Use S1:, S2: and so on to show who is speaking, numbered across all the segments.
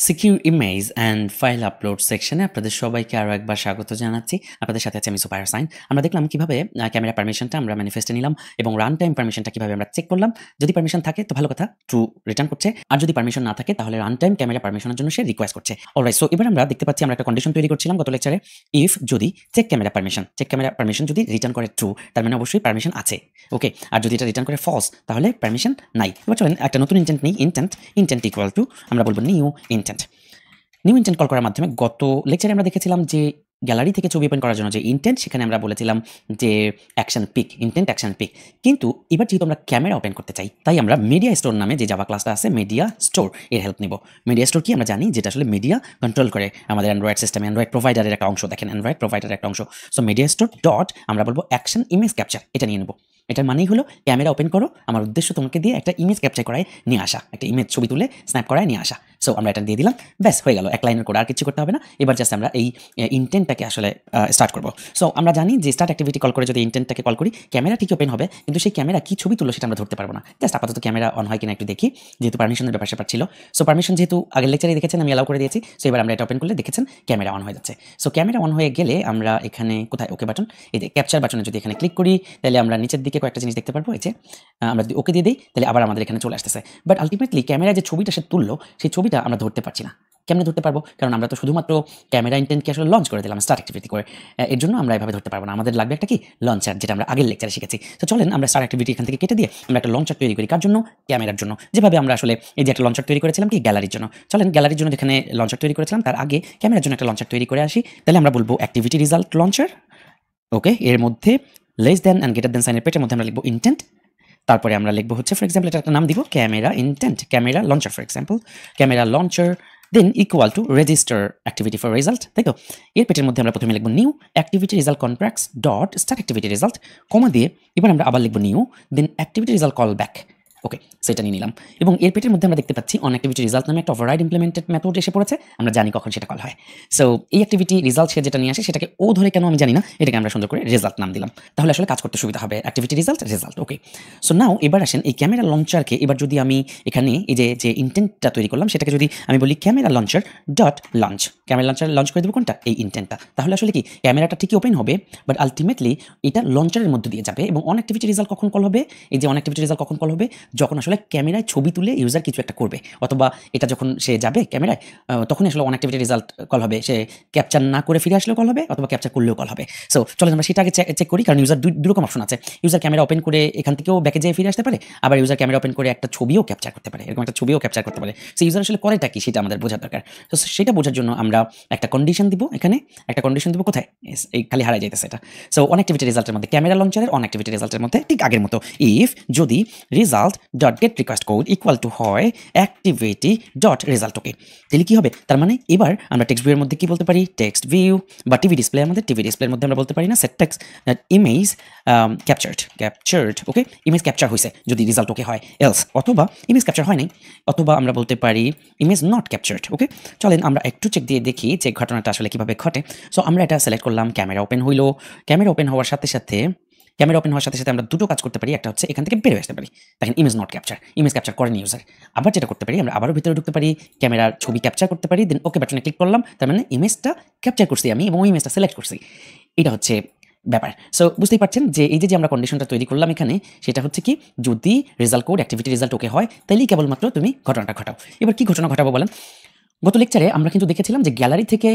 S1: Secure image and file upload সেকশনে আপনাদের সবাইকে আরও একবার স্বাগত জানাচ্ছি। আপনাদের সাথে আছে আমি সুপার সাইন। আমরা দেখলাম কিভাবে ক্যামেরা পারমিশনটা আমরা ম্যানিফেস্টে নিলাম এবং রান টাইম পারমিশনটা কিভাবে আমরা চেক করলাম। যদি পারমিশন থাকে তো ভালো কথা, ট্রু রিটার্ন করছে, আর যদি পারমিশন না থাকে তাহলে রান টাইম ক্যামেরা পারমিশনের জন্য সে রিকোয়েস্ট করছে। অলরাইট, সো এবার আমরা দেখতে পাচ্ছি আমরা একটা কন্ডিশন তৈরি করছিলাম গত লেকচারে। ইফ যদি চেক ক্যামেরা পারমিশন যদি রিটার্ন করে ট্রু, তার মানে অবশ্যই পারমিশন আছে। ওকে, আর যদি এটা রিটার্ন করে ফলস তাহলে পারমিশন নাই। এবার চলেন একটা নতুন ইন্টেন্ট নেই। ইন্টেন্ট ইকুয়াল টু আমরা বলবো নিউ ইন্টেন্ট কল করার মাধ্যমে গত লেকচারে আমরা দেখেছিলাম যে গ্যালারি থেকে ছবি ওপেন করার জন্য যে ইন্টেন্ট, সেখানে আমরা বলেছিলাম যে action pick, intent action pick. কিন্তু এবার যেহেতু আমরা ক্যামেরা ওপেন করতে চাই, তাই আমরা মিডিয়া স্টোর নামে যে জাভা ক্লাসটা আছে, মিডিয়া স্টোর এর হেল্প নিব। মিডিয়া স্টোর কি আমরা জানি, যেটা আসলে মিডিয়া কন্ট্রোল করে আমাদের অ্যান্ড্রয়েড সিস্টেমে, অ্যান্ড্রয়েড প্রোভাইডারের একটা অংশ। দেখেন, অ্যান্ড্রয়েড প্রোভাইডারের একটা অংশ। সো মিডিয়া স্টোর ডট আমরা বলবো অ্যাকশন ইমেজ ক্যাপচার, এটা নিয়ে নেব। এটার মানেই হলো ক্যামেরা ওপেন করো, আমার উদ্দেশ্য তোমাকে দিয়ে একটা ইমেজ ক্যাপচার করায় নিয়ে আসা, একটা ইমেজ ছবি তুলে স্ন্যাপ করায় নিয়ে আসা। সো আমরা এটা দিয়ে দিলাম, ব্যাস হয়ে গেল, এক লাইনের কোড, আর কিছু করতে হবে না। এবার জাস্ট আমরা এই ইন্টেন্টটাকে আসলে স্টার্ট করবো। সো আমরা জানি যে স্টার্ট অ্যাক্টিভিটি কল করে যদি ইন্টেন্টটাকে কল করি, ক্যামেরা ঠিক ওপেন হবে, কিন্তু সেই ক্যামেরা কি ছবি তুলো সেটা আমরা ধরতে পারবো না। জাস্ট আপাতত ক্যামেরা অন হয় কিনা একটু দেখি, যেহেতু পারমিশনের ব্যাপার স্যাপার ছিল। সো পারমিশন যেহেতু আগের লেকচারে দেখেছেন আমি অ্যালাউ করে দিয়েছি, সো এবার আমরা এটা ওপেন করলে দেখেছেন ক্যামেরা অন হয়ে যাচ্ছে। সো ক্যামেরা অন হয়ে গেলে আমরা এখানে কোথায় ওকে বাটন, এই যে ক্যাপচার বাটনে যদি এখানে ক্লিক করি, তাহলে আমরা নিচের দিকে কয়েকটা জিনিস দেখতে পারবো। এই যে আমরা যদি ওকে দিয়ে দিই, তাহলে আবার আমাদের এখানে চলে আসতেছে। বাট আলটিমেটলি ক্যামেরা যে ছবিটা সে তুললো, সেই ছবিটা আমরা ধরতে পারছি না। কেমনে ধরতে পারবো? কারণ আমরা তো শুধুমাত্র ক্যামেরা ইন্টেন্টকে আসলে লঞ্চ করে দিলাম স্টার্ট অ্যাক্টিভিটি করে। এর জন্য আমরা এভাবে ধরতে পারবো না, আমাদের লাগবে একটা কি লঞ্চার, যেটা আমরা আগের লেকচারে শিখেছি। তো চলেন আমরা স্টার্ট অ্যাক্টিভিটি এখান থেকে কেটে দিয়ে আমরা একটা লঞ্চার তৈরি করি। কার জন্য? ক্যামেরার জন্য। যেভাবে আমরা আসলে এই যে একটা লঞ্চার তৈরি করেছিলাম কি গ্যালারির জন্য। চলেন গ্যালারির জন্য যেখানে লঞ্চার তৈরি করেছিলাম, তার আগে ক্যামেরার জন্য একটা লঞ্চার তৈরি করে আসি। তাহলে আমরা বলবো অ্যাক্টিভিটি রেজাল্ট লঞ্চার। ওকে, এর মধ্যে less than and greater than সাইনের পেটের মধ্যে আমরা লিখবো ইন্টেন্ট। তারপরে আমরা লিখবো হচ্ছে ফর এক্সাম্পল এটা একটা নাম দিব camera intent, camera launcher for example, camera launcher then equal to register activity for result, তাই তো? এর পেটের মধ্যে আমরা প্রথমে লিখবো new activity result contracts dot start activity result, comma দিয়ে এবার আমরা আবার লিখবো new then activity result callback. Okay, সেটা নিয়ে নিলাম। এবং এর পেটের মধ্যে আমরা দেখতে পাচ্ছি অন অ্যাক্টিভিটি রেজাল্ট নামে একটা ওভাররাইড ইমপ্লিমেন্টেড মেথড এসে পড়েছে। আমরা জানি কখন সেটা কল হয়। সো এই অ্যাক্টিভিটি রেজাল্ট সে যেটা নিয়ে আসে সেটাকে ও ধরে কেন আমি জানি না, এটাকে আমরা সুন্দর করে রেজাল্ট নাম দিলাম। তাহলে আসলে কাজ করতে সুবিধা হবে। Activity result. Okay, so now এবার আসেন এই ক্যামেরা লঞ্চারকে, এবার যদি আমি এখানে এই যে ইন্টেন্টটা তৈরি করলাম সেটাকে যদি আমি বলি camera launcher dot launch, camera launcher launch করে দেবো কোনটা? এই ইন্টেন্টটা। তাহলে আসলে কি ক্যামেরাটা ঠিকই ওপেন হবে, বাট আলটিমেটলি এটা লঞ্চারের মধ্যে দিয়ে যাবে। এবং অন অ্যাক্টিভিটি রেজাল্ট কখন কল হবে? এই যে অন অ্যাক্টিভিটি রেজাল্ট কখন কল হবে? যখন আসলে ক্যামেরায় ছবি তুলে ইউজার কিছু একটা করবে, অথবা এটা যখন সে যাবে ক্যামেরায়, তখনই আসলে অন অ্যাক্টিভিটি রেজাল্ট কল হবে। সে ক্যাপচার না করে ফিরে আসলেও কল হবে, অথবা ক্যাপচার করলেও কল হবে। সো চলেন আমরা সেটা আগে চেক করি, কারণ ইউজার দুই রকম অপশন আছে। ইউজার ক্যামেরা ওপেন করে এখান থেকেও ব্যাকে যেয়ে ফিরে আসতে পারে, আবার ইউজার ক্যামেরা ওপেন করে একটা ছবিও ক্যাপচার করতে পারে, এরকম একটা ছবিও ক্যাপচার করতে পারে। সো ইউজার আসলে করেটা কি সেটা আমাদের বোঝার দরকার। তো সেটা বোঝার জন্য আমরা একটা কন্ডিশন দিব, এখানে একটা কন্ডিশন দিব কোথায়, এই খালি হারাই যাইতেছে এটা। সো অন অ্যাক্টিভিটি রেজাল্টের মধ্যে ক্যামেরা লঞ্চারের অন অ্যাক্টিভিটি রেজাল্টের মধ্যে ঠিক আগের মতো ইফ যদি result dot gate request code equal to হয় অ্যাক্টিভিটি ডট রেজাল্ট। ওকে, তাহলে কি হবে? তার মানে এবার আমরা টেক্সট ভিউয়ের মধ্যে কি বলতে পারি, টেক্সট ভিউ বা টিভি ডিসপ্লে, আমাদের টিভি ডিসপ্লের মধ্যে আমরা বলতে পারি না সেট টেক্সট ইমেজ ক্যাপচার্ড। ওকে, ইমেজ ক্যাপচার হয়েছে যদি রেজাল্ট ওকে হয়, এলস অথবা ইমেজ ক্যাপচার হয় নাই, অথবা আমরা বলতে পারি ইমেজ নট ক্যাপচার্ড। ওকে, চলেন আমরা একটু চেক দিয়ে দেখি যে ঘটনাটা আসলে কিভাবে ঘটে। সো আমরা এটা সিলেক্ট করলাম, ক্যামেরা ওপেন হইলো। ক্যামেরা ওপেন হওয়ার সাথে সাথে আমরা দুটো কাজ করতে পারি। একটা হচ্ছে এখান থেকে বের হয়ে আসতে পারি, দেখেন image not capture, image capture করেনি ইউজার। আবার যেটা করতে পারি, আমরা আবারও ভিতরে ঢুকতে পারি, ক্যামেরার ছবি ক্যাপচার করতে পারি, দেন ওকে বাটনে ক্লিক করলাম, তার মানে ইমেজটা ক্যাপচার করছি আমি এবং ওই ইমেজটা সিলেক্ট করছি। এটা হচ্ছে ব্যাপার। সো বুঝতেই পারছেন যে এই যে আমরা কন্ডিশনটা তৈরি করলাম এখানে, সেটা হচ্ছে কি, যদি রেজাল্ট কোড অ্যাক্টিভিটি রেজাল্ট ওকে হয়, তাইলেই কেবলমাত্র তুমি ঘটনাটা ঘটাও। এবার কি ঘটনা ঘটাবো বলেন? গত লেকচারে আমরা কিন্তু দেখেছিলাম যে গ্যালারি থেকে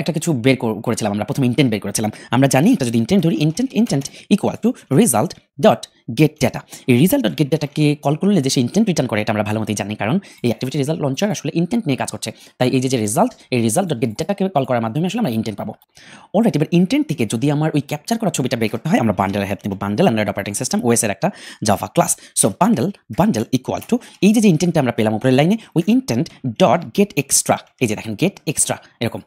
S1: একটা কিছু বের করেছিলাম। আমরা প্রথমে ইন্টেন্ট বের করেছিলাম। আমরা জানি এটা যদি ইন্টেন্ট ধরি, intent equal to result dot gate data. এই রেজাল্ট ডট গেট ডাটাকে কল করলে যে সে ইন্টেন্ট রিটার্ন করে, এটা আমরা ভালো মতোই জানি, কারণ এই অ্যাক্টিভিটি রেজাল্ট লঞ্চার আসলে ইন্টেন্ট নিয়ে কাজ করছে। তাই এই যে রেজাল্ট, এই রেজাল্ট ডট গেট ডাটাকে কল করার মাধ্যমে আসলে আমরা ইন্টেন্ট পাবো। অলরাইট, এবার ইন্টেন্ট থেকে যদি আমার ওই ক্যাপচার করা ছবিটা বের করতে হয়, আমরা বান্ডেলের হেল্প নিব। Bundle Android operating system OS এর একটা Java class. So bundle equal to এই যে ইন্টেন্টটা আমরা পেলাম উপরের লাইনে, ওই ইন্টেন্ট ডট গেট এক্সট্রা, এই যে দেখেন গেট এক্সট্রা এরকম।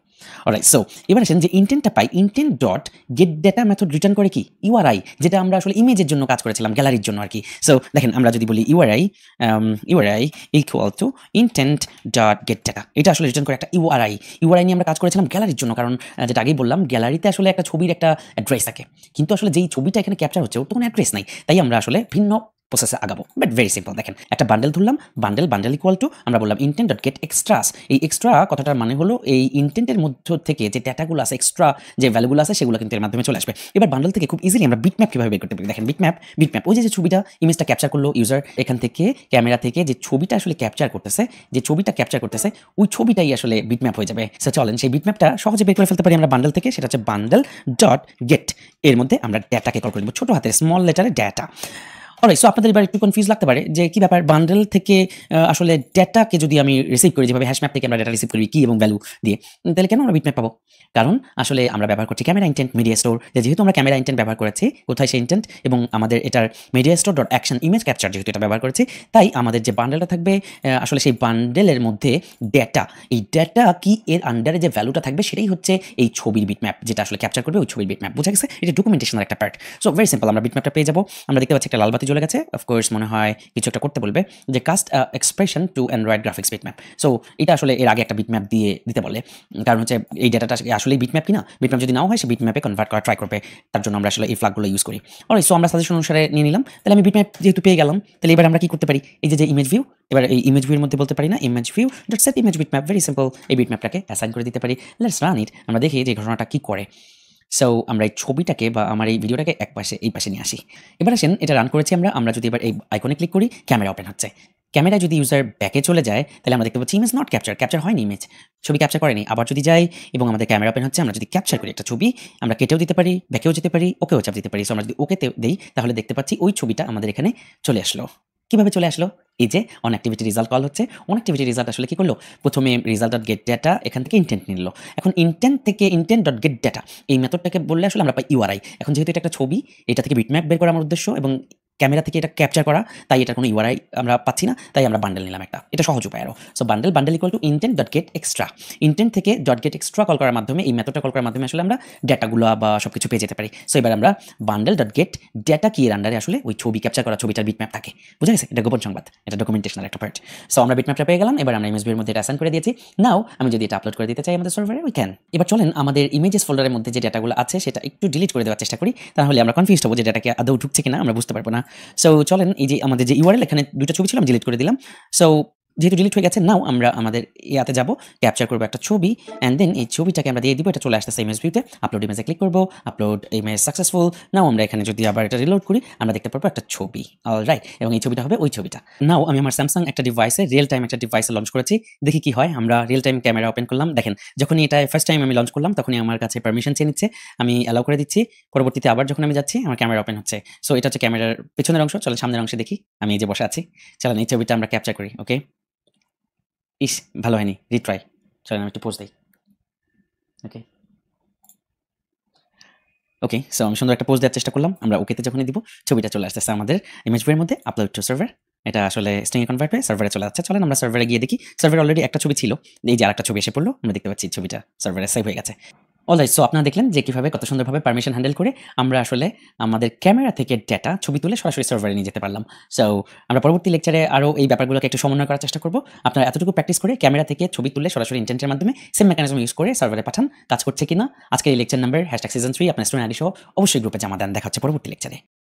S1: অলরাইট, সো এবার আসেন যে ইন্টেন্টটা পাই, intent dot get data method return করে কি ইউআরআই, যেটা আমরা আসলে ইমেজের জন্য কাজ করেছিলাম, গ্যালারির জন্য আর কি। সো দেখেন আমরা যদি বলি URI equal to intent dot get data, এটা আসলে রিটার্ন করে একটা ইউআরআই নিয়ে আমরা কাজ করেছিলাম গ্যালারির জন্য, কারণ যেটা আগেই বললাম গ্যালারিতে আসলে একটা ছবির একটা অ্যাড্রেস থাকে, কিন্তু আসলে যেই ছবিটা এখানে ক্যাপচার হচ্ছে ওর তো কোনো অ্যাড্রেস নাই, তাই আমরা আসলে ভিন্ন প্রসেসে আগাবো। বাট ভেরি সিম্পল, দেখেন একটা বান্ডেল ধরলাম, বান্ডেল ইকুয়াল টু আমরা বললাম ইনটেন্ট ডট গেট এক্সট্রাস। এই এক্সট্রা কথাটার মানে হলো এই ইনটেন্টের মধ্য থেকে যে ডেটাগুলো আছে, এক্সট্রা যে ভ্যালুগুলো আছে সেগুলো কিন্তু এর মাধ্যমে চলে আসবে। এবার বান্ডেল থেকে খুব ইজিলি আমরা বিটম্যাপ কিভাবে বের করতে পারি, দেখেন বিটম্যাপ ওই যে ছবিটা ইমেজটা ক্যাপচার করলো ইউজার, এখান থেকে ক্যামেরা থেকে যে ছবিটা আসলে ক্যাপচার করতেছে, ওই ছবিটাই আসলে বিটম্যাপ হয়ে যাবে। সো চলেন সেই বিটম্যাপটা সহজে বের করে ফেলতে পারি আমরা বান্ডেল থেকে। সেটা হচ্ছে বান্ডেল ডট গেট, এর মধ্যে আমরা ডেটাকে কল করে দেবো, ছোট হাতের স্মল লেটারে ডেটা। অলরাইট, সো আপনাদের এবার একটু কনফিউজ লাগতে পারে যে কি ব্যাপার, বান্ডেল থেকে আসলে ডেটাকে যদি আমি রিসিভ করি, যেভাবে হ্যাশম্যাপ থেকে আমরা ডেটা রিসিভ করি কি এবং ভ্যালু দিয়ে, তাহলে কেন আমরা বিটম্যাপ পাবো? কারণ আসলে আমরা ব্যবহার করছি ক্যামেরা ইন্টেন্ট মিডিয়া স্টোর। যেহেতু আমরা ক্যামেরা ইন্টেন্ট ব্যবহার করেছি, কোথায় সেই ইন্টেন্ট এবং আমাদের এটার media store dot action image capture যেহেতু এটা ব্যবহার করেছি, তাই আমাদের যে বান্ডেলটা থাকবে আসলে সেই বান্ডেলের মধ্যে ডেটা, এই ডেটা কি এর আন্ডারে যে ভ্যালুটা থাকবে সেটাই হচ্ছে এই ছবির বিটম্যাপ, যেটা আসলে ক্যাপচার করবে ওই ছবির বিটম্যাপ। বুঝা গেছে? এটা ডকুমেন্টেশনের একটা পার্ট। সো ভেরি সিম্পল, আমরা বিটম্যাপটা পেয়ে যাবো। আমরা দেখতে পাচ্ছি একটা লাল বাতি জ্বলে গেছে, অফকোর্স মনে হয় কিছু একটা করতে বলবে, যে cast expression to Android graphics bitmap. So এটা আসলে এর আগে একটা বিটম্যাপ দিয়ে দিতে বলে, কারণ হচ্ছে এই ডেটাটা আসলে বিটম্যাপ কিনা, বিটম্যাপ যদি নাও হয় সে বিটম্যাপে কনভার্ট করা ট্রাই করবে, তার জন্য আমরা আসলে এই ফ্ল্যাগগুলো ইউজ করি। অলরাইট, সো আমরা সাজেশন অনুসারে নিয়ে নিলাম। তাহলে আমি বিটম্যাপ যেহেতু পেয়ে গেলাম, তাহলে এবার আমরা কি করতে পারি, এই যে ইমেজ ভিউ, এবার এই ইমেজ ভিউর মধ্যে বলতে পারি না image view dot set image bitmap, very simple, এই বিটম্যাপটাকে অ্যাসাইন করে দিতে পারি। লেটস রান ইট, আমরা দেখি যে ঘটনাটা কি করে। সো আমরা এই ছবিটাকে বা আমার এই ভিডিওটাকে এই পাশে নিয়ে আসি। এবার আসেন এটা রান করেছি আমরা যদি এবার এই আইকনে ক্লিক করি, ক্যামেরা ওপেন হচ্ছে। ক্যামেরা যদি ইউজার ব্যাকে চলে যায়, তাহলে আমরা দেখতে পাচ্ছি ইমেজ নট ক্যাপচার হয়নি, ইমেজ ছবি ক্যাপচার করেনি। আবার যদি যাই এবং আমাদের ক্যামেরা ওপেন হচ্ছে, আমরা যদি ক্যাপচার করি একটা ছবি, আমরা কেটেও দিতে পারি, ব্যাকেও যেতে পারি, ওকেও চাপ দিতে পারি। সো আমরা যদি ওকেতে দেই, তাহলে দেখতে পাচ্ছি ওই ছবিটা আমাদের এখানে চলে আসলো। কিভাবে চলে আসলো? এই যে অন অ্যাক্টিভিটি রেজাল্ট কল হচ্ছে, অন অ্যাক্টিভিটি রেজাল্ট আসলে কি করলো, প্রথমে রেজাল্ট ডট গেট ডেটা, এখান থেকে ইন্টেন্ট নিল। এখন ইন্টেন্ট থেকে ইন্টেন্ট ডট গেট ডেটা এই মেথডটাকে বললে আসলে আমরা পাই ইউআরআই। এখন যেহেতু এটা একটা ছবি, এটা থেকে বিটম্যাপ বের করা আমার উদ্দেশ্য এবং ক্যামেরা থেকে এটা ক্যাপচার করা, তাই এটা কোনো ইউআরআই আমরা পাচ্ছি না, তাই আমরা বান্ডেল নিলাম একটা, এটা সহজ উপায় আরও। So bundle equal to intent dot gate extra, intent থেকে ডট গেট এক্সট্রা কল করার মাধ্যমে, এই মেথডটা কল করার মাধ্যমে আসলে আমরা ডেটাগুলো বা সব কিছু পেয়ে যেতে পারি। সো এবার আমরা বান্ডেল ডট গেট ডেটা কি এর আন্ডারে আসলে ওই ছবি ক্যাপচার করা ছবিটার বিটম্যাপ থাকে। বুঝা গেছে? এটা গোপন সংবাদ, এটা ডকুমেন্টেশনের একটা পার্ট। সো আমরা বিটম্যাপটা পেয়ে গেলাম, এবার আমরা ইমেজ ভিউর মধ্যে এটা অ্যাসাইন করে দিয়েছি। নাও আমি যদি এটা আপলোড করে দিতে চাই আমাদের সার্ভারে, উই ক্যান। এবার চলেন আমাদের ইমেজেস ফোল্ডারের মধ্যে যে ডেটাগুলো আছে সেটা একটু ডিলিট করে দেওয়ার চেষ্টা করি, তাহলে আমরা কনফিউজ হবো যে ডেটাকে আদৌ ঢুকছে কিনা আমরা বুঝতে পারবো না। সো চলেন এই যে আমাদের যে ইউআরএল, এখানে দুটো ছবি ছিল আমি ডিলিট করে দিলাম। সো যেহেতু ডিলিট হয়ে গেছে, নাও আমরা আমাদের ইয়াতে যাব, ক্যাপচার করবো একটা ছবি, অ্যান্ড দেন এই ছবিটাকে আমরা দিয়ে দিব, এটা চলে আসতেছে ইমেজ ভিউতে। আপলোড ইমেজে ক্লিক করবো, আপলোড ইমেজ সাকসেসফুল। নাও আমরা এখানে যদি আবার এটা রিলোড করি, আমরা দেখতে পারবো একটা ছবি, অলরাইট, এবং এই ছবিটা হবে ওই ছবিটা। নাও আমি আমার স্যামসাং একটা ডিভাইসে রিয়েল টাইম একটা ডিভাইসে লঞ্চ করেছি, দেখি কি হয়। আমরা রিয়েল টাইম ক্যামেরা ওপেন করলাম, দেখেন যখনই এটা ফার্স্ট টাইম আমি লঞ্চ করলাম তখনই আমার কাছে পারমিশন চেয়ে নিচ্ছে, আমি অ্যালাউ করে দিচ্ছি। পরবর্তীতে আবার যখন আমি যাচ্ছি আমার ক্যামেরা ওপেন হচ্ছে। সো এটা হচ্ছে ক্যামেরার পেছনের অংশ। চলেন সামনের অংশে দেখি, আমি এই যে বসে আছি। চলেন এই ছবিটা আমরা ক্যাপচার করি। ওকে, ইস ভালো হয়নি, রিট্রাই। চলেন আমি একটু পোজ দিই। ওকে, সো আমি সুন্দর একটা পোজ দেওয়ার চেষ্টা করলাম। আমরা ওকেতে যখনই দিব, ছবিটা চলে আসতেছে আমাদের ইমেজ ভিউয়ের মধ্যে, আপলোড টু সার্ভার। এটা আসলে স্ট্রিং এ কনভার্ট হয়ে সার্ভারে চলে যাচ্ছে। চলেন আমরা সার্ভারে গিয়ে দেখি। সার্ভারে অলরেডি একটা ছবি ছিল, এই যে আরেকটা ছবি এসে পড়লো, আমরা দেখতে পাচ্ছি ছবিটা সার্ভারে সেভ হয়ে গেছে। অলরাইট, সো আপনারা দেখলেন যে কিভাবে কত সুন্দরভাবে পারমিশন হ্যান্ডেল করে আমরা আসলে আমাদের ক্যামেরা থেকে ডেটা ছবি তুলে সরাসরি সার্ভারে নিয়ে যেতে পারলাম। সো আমরা পরবর্তী লেকচারে আরও এই ব্যাপারগুলোকে একটু সমন্বয় করার চেষ্টা করব। আপনারা এতটুকু প্র্যাকটিস করে ক্যামেরা থেকে ছবি তুলে সরাসরি ইন্টেন্টের মাধ্যমে সেম মেকানিজম ইউজ করে সার্ভারে পাঠান, কাজ করছে কিনা। আজকের এই লেকচার নাম্বার #season 3 আপনার স্টুডেন্ট আইডি সহ অবশ্যই গ্রুপে জমা দেন। দেখা হচ্ছে পরবর্তী লেকচারে।